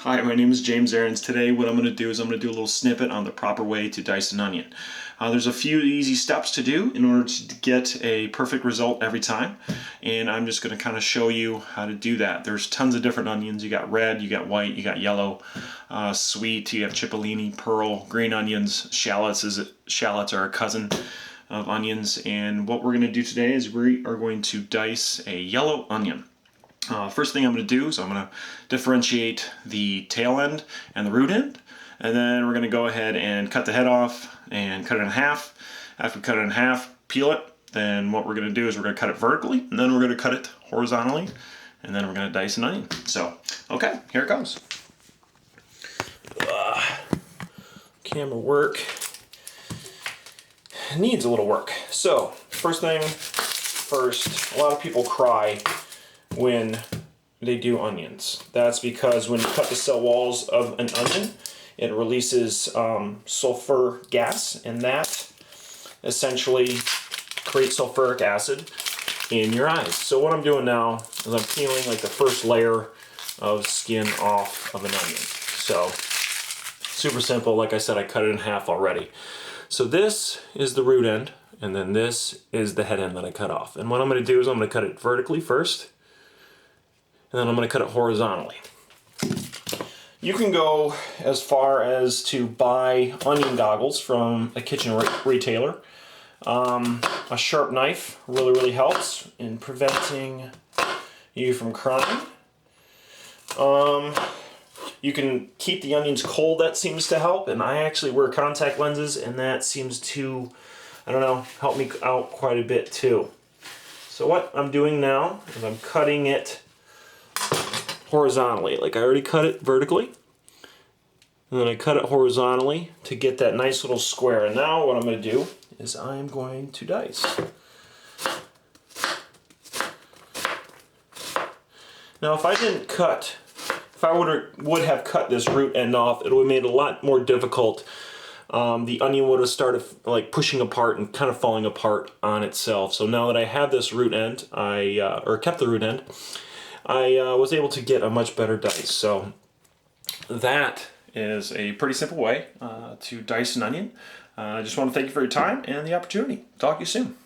Hi, my name is James Aarons. Today what I'm going to do is I'm going to do a little snippet on the proper way to dice an onion. There's a few easy steps to do in order to get a perfect result every time, and I'm just going to kind of show you how to do that. There's tons of different onions. You got red, you got white, you got yellow, sweet, you have cipollini, pearl, green onions, shallots. Shallots are a cousin of onions, and what we're going to do today is we are going to dice a yellow onion. First thing I'm going to do is I'm going to differentiate the tail end and the root end, and then we're going to go ahead and cut the head off and cut it in half. After we cut it in half, peel it. Then what we're going to do is we're going to cut it vertically, and then we're going to cut it horizontally, and then we're going to dice an onion. So, okay, here it goes. Camera work needs a little work. So, first thing first, a lot of people cry when they do onions. That's because when you cut the cell walls of an onion, it releases sulfur gas, and that essentially creates sulfuric acid in your eyes. So what I'm doing now is I'm peeling like the first layer of skin off of an onion. So super simple. Like I said, I cut it in half already. So this is the root end, and then this is the head end that I cut off. And what I'm going to do is I'm going to cut it vertically first, and then I'm going to cut it horizontally. You can go as far as to buy onion goggles from a kitchen retailer. A sharp knife really helps in preventing you from crying. You can keep the onions cold, that seems to help, and I actually wear contact lenses, and that seems to, I don't know, help me out quite a bit too. So what I'm doing now is I'm cutting it horizontally. Like I already cut it vertically, and then I cut it horizontally to get that nice little square. And now what I'm going to do is I'm going to dice. Now if I would have cut this root end off, it would have made it a lot more difficult. The onion would have started like pushing apart and kind of falling apart on itself. So now that I have this root end, or kept the root end, I was able to get a much better dice. So that is a pretty simple way to dice an onion. I just want to thank you for your time and the opportunity. Talk to you soon.